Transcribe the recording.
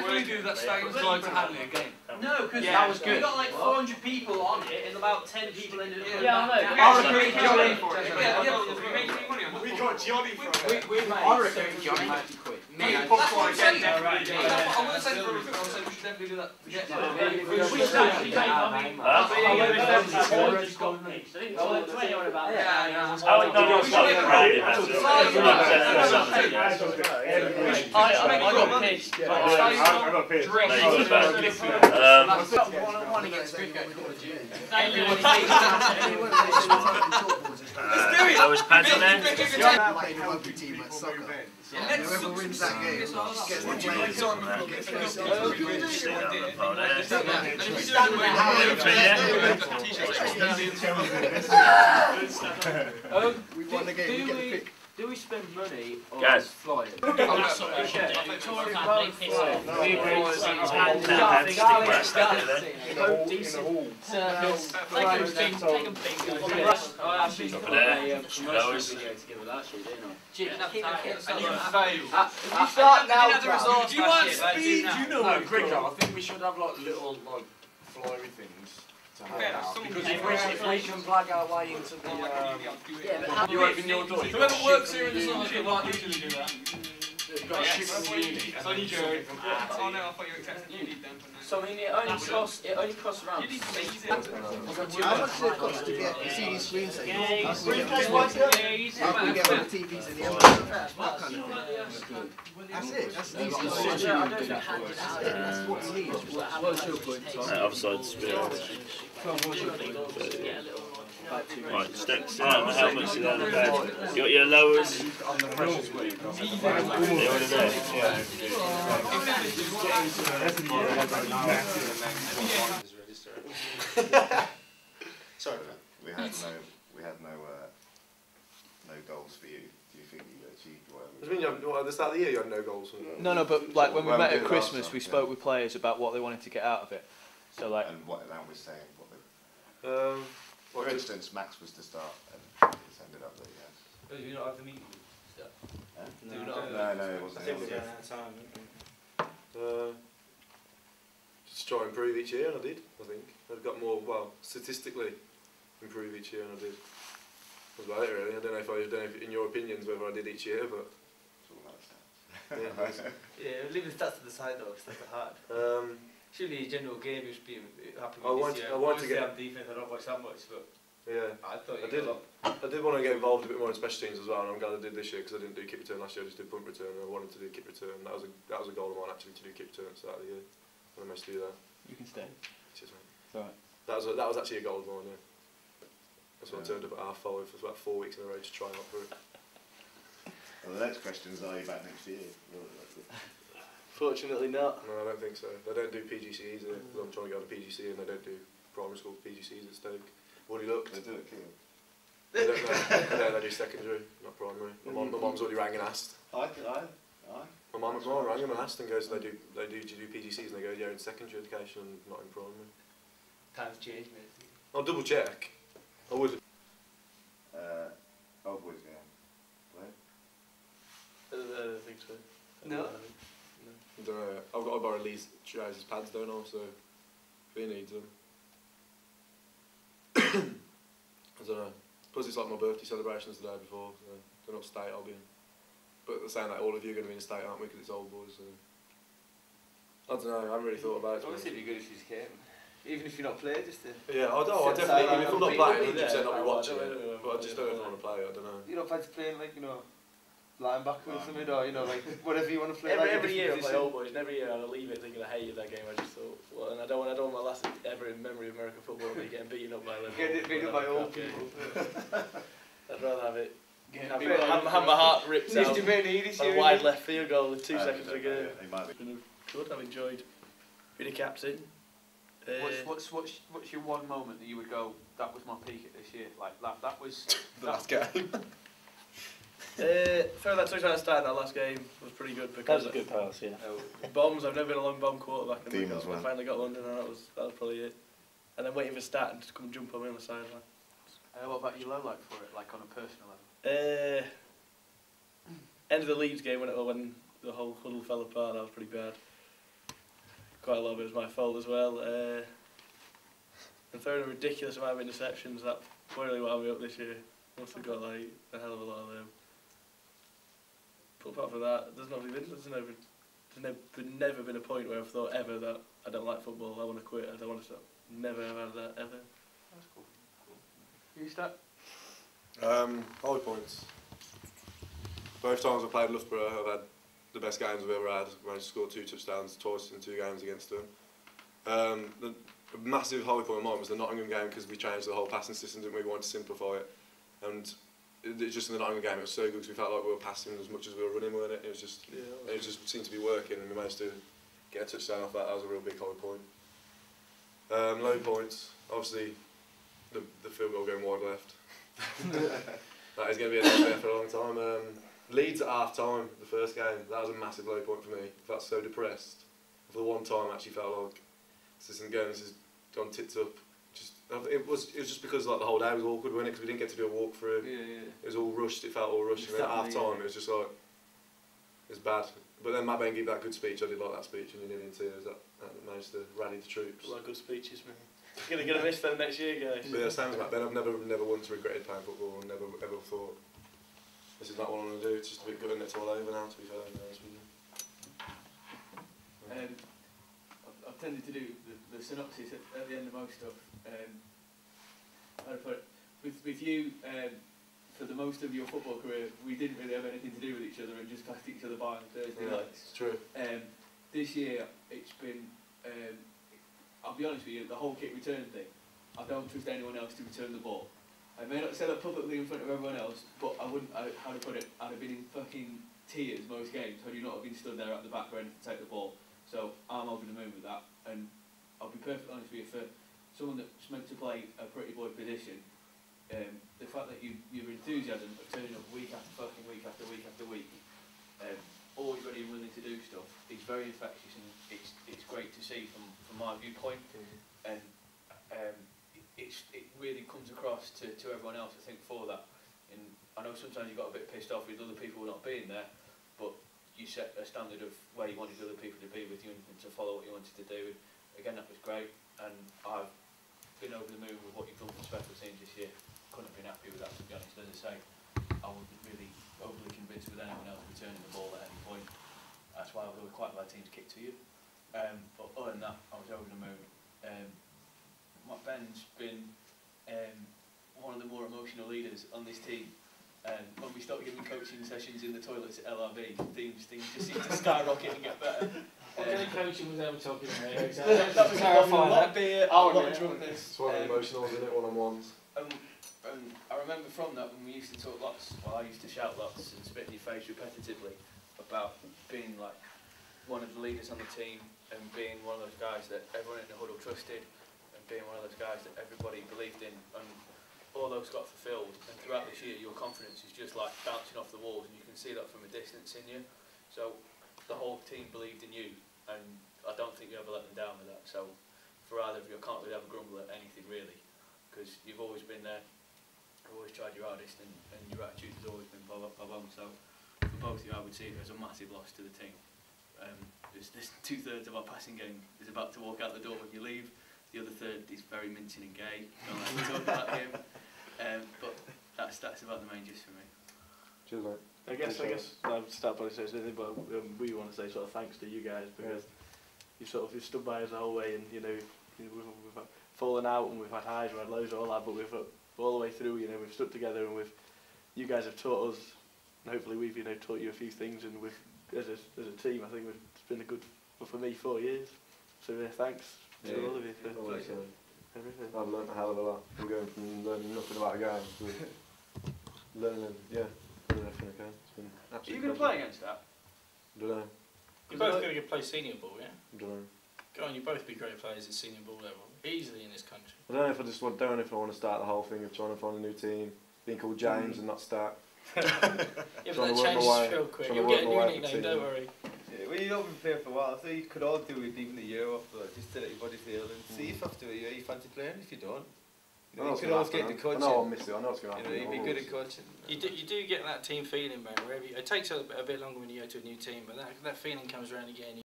definitely do that Stallions Chalkboard to handle a game. No, because that was good. We got like 400 people on it, and about 10 people ended up. Yeah, I know. I'll recruit Johnny for it. We make money on it. We got Johnny for it. I'll recruit Johnny. Me and popcorn again. I wouldn't say for a recruit. I would say we should definitely do that. We should actually take money. I got pissed. I was padding there. Like a rugby team at soccer. Whoever wins that game gets the players. We won the game, we get the pick. Do we spend money on Guys. flying? Do you want speed? Do you know what, quicker? I think we should have like little flyery things. Because if we can plug our way into the you open your door. Whoever works here in the summer should like usually do that. So you go. Oh no, I thought you were accepting. You need them. So I mean, it only costs around. You need to make it. How much does it cost to get a CD screen set? How can we get all the TVs in the end? That kind of thing. That's it. That's what's needed. What's your point? Offside spirit. Right, stick down the helmet, sit down the bed. You got your lowers. They're already there. Sorry, we had no goals for you. Do you think you achieved whatever? At the start of the year you had no goals? No, but like when we met at Christmas, we spoke with players about what they wanted to get out of it. So like. And what now we're saying what they. For instance, Max was to start and it's ended up that he has. Do you not have the meeting stuff? No, it wasn't. I think we're just try and improve each year, and I did. I think I've got more. Well, statistically, improve each year, and I did. That's about it, really. I don't know if in your opinions whether I did each year, but. It's all about stats. Yeah, leave the stats to the side though, because that's hard. Surely general game you should be happy with this year. I want to get defense. I don't watch that much, but yeah. I did want to get involved a bit more in special teams as well, and I'm glad I did this year because I didn't do kick return last year. I just did punt return, and I wanted to do kick return. That was a goal of mine actually, to do kick return at the start of the year. I managed to do that. You can stay. Cheers, mate. Sorry. That was actually a goal of mine. Yeah. That's when I turned up at half 5 for about 4 weeks in a row to try out for it. Well, the next question is, are you back next year? Fortunately not. No, I don't think so. They don't do PGCEs here, because I'm trying to go to PGC and they don't do primary school PGCEs at Stoke. I've already looked. They do it, Keelan. They don't know. They do secondary, not primary. My mum's already rang and asked. My mum rang them and asked and goes, do you do PGCEs? And they go, yeah, in secondary education and not in primary. Times change, mate. I'll double check. I would. Old boys game. I don't think so. No? I don't know. I've got to borrow Lee's trousers pads, don't I? So if he needs them. I don't know. Plus it's like my birthday celebrations the day before, so I don't know what state I'll be in. But they're saying that all of you are going to be in state, aren't we? Because it's old boys, so. I don't know, I haven't really thought about it. Obviously it'd be good if you just came. Even if you're not playing, just to... Yeah, I definitely, if I'm not playing, 100% I'll be watching it. But I just don't know if I want to play, I don't know. You don't fancy playing, like, you know, linebacker or something, or, you know, like, whatever you want to play. Every year I play old boys, and every year I leave it thinking I hated that game. I just thought, well, and I don't want my last ever in memory of American football be getting beaten up by Liverpool. Getting beaten up by old people. I'd rather have it. Have my heart ripped out. A wide left field goal with 2 seconds to go. Good, I've enjoyed being a captain. What's your one moment that you would go, that was my peak at this year? Like that was the last game. Felt that touchdown at start that last game was pretty good because that was a good pass, yeah. Bombs, I've never been a long bomb quarterback, and I well. finally got London, and that was probably it. And then waiting for Staten to come jump on me on the sideline. what about your low light for it, like on a personal level? End of the Leeds game when the whole huddle fell apart, that was pretty bad. quite a lot of it was my fault as well. And throwing a ridiculous amount of interceptions, that really wound me up this year. Must have got like a hell of a lot of them. But apart from that, there's never been a point where I've thought ever that I don't like football, I want to quit, I don't want to stop. Never have had that ever. That's cool. You start? High points. Both times I've played Loughborough, I've had the best games I've ever had. I've managed to score 2 touchdowns twice in 2 games against them. The massive high point of mine was the Nottingham game because we changed the whole passing system, didn't we? We wanted to simplify it. And it just in the Nottingham game, it was so good because we felt like we were passing as much as we were running, weren't it? It was just, it just seemed to be working, and we managed to get a touchdown off that. That was a real big high point. Low points, obviously, the field goal going wide left. That is going to be a nightmare for a long time. Leeds at half time, the first game, that was a massive low point for me. I felt so depressed. For the one time, I actually felt like this isn't going, this has gone tits up. It was just because like the whole day was awkward, wasn't it? Because we didn't get to do a walkthrough. It was all rushed. It felt all rushed. And then at half time, it was just like it was bad. But then Matt Bain gave that good speech. I did like that speech, and you didn't see it. That managed to rally the troops. A lot of good speeches, man. Gonna miss them next year, guys. But yeah, same as Matt Bain. I've never once regretted playing football, and never ever thought this is not what I want to do. It's just a bit good, and it's all over now. To be fair, I've tended to do the synopsis at the end of most stuff. How to put it? With you, for the most of your football career, we didn't really have anything to do with each other and just passed each other by on Thursday nights. It's true. This year, it's been, I'll be honest with you, the whole kick return thing, I don't trust anyone else to return the ball. I may not say that publicly in front of everyone else, but I wouldn't, how to put it, I'd have been in fucking tears most games had you not have been stood there at the back ready to take the ball. So I'm over the moon with that, and I'll be perfectly honest with you, for someone that's meant to play a pretty boy position, the fact that your enthusiasm of turning up week after fucking week after week after week, always ready and willing to do stuff, is very infectious, and it's great to see from my viewpoint, and it really comes across to everyone else, I think, for that. And I know sometimes you got a bit pissed off with other people not being there, but you set a standard of where you wanted other people to be with you and to follow what you wanted to do. And again, that was great, and I've been over the moon with what you've done for special teams this year. Couldn't have been happy with that, to be honest. As I say, I wasn't really overly convinced with anyone else returning the ball at any point. That's why we were quite glad teams kicked to you. But other than that, I was over the moon. Matt Ben's been one of the more emotional leaders on this team. When we start giving coaching sessions in the toilets at LRB, things just seem to skyrocket and get better. What kind of coaching was ever talking about? That was a lot of beer, a lot of drunkenness. It's one of the emotionals, isn't it? One-on-ones. And I remember from that when we used to talk lots, well, I used to shout lots and spit in your face repetitively about being like one of the leaders on the team and being one of those guys that everyone in the huddle trusted and being one of those guys that everybody believed in. And all those got fulfilled, and throughout this year your confidence is just like bouncing off the walls, and you can see that from a distance in you. So the whole team believed in you, and I don't think you ever let them down with that. So for either of you, I can't really ever grumble at anything really, because you've always been there, you've always tried your hardest, and your attitude has always been bob. So for both of you, I would see it as a massive loss to the team. This 2/3 of our passing game is about to walk out the door when you leave. The other third is very mincing and gay. Don't like to talk about him. But that's about the main gist for me. Cheers, mate. I guess I'll start by saying something, but we want to say sort of thanks to you guys, because you've stood by us the whole way, and we've fallen out and we've had highs, we've had lows, all that, but we've all the way through. We've stuck together, and you guys have taught us, and hopefully we've taught you a few things, and as a team, I think it's been a good, for me, 4 years. So thanks to all of you for everything. I've learnt a hell of a lot. I'm going from learning nothing about a game to learning everything I can. It's been absolutely. Are you going to play against that? I don't know. You're both going to play senior ball, yeah? I don't know. Go on, you both be great players at senior ball level, easily in this country. I don't know if I want to start the whole thing of trying to find a new team, being called James and not start. Yeah, but that changes real quick. You'll get a new nickname, don't worry. Yeah, well, you've not been playing for a while, so you could all do it even a year off, just to let your body feel, and see if after a year you fancy playing. If you don't, you could always get the coaching. I know I'll miss it. I know it's going to happen. You'd be good at coaching. You do get that team feeling, man. It takes a bit longer when you go to a new team, but that feeling comes around again.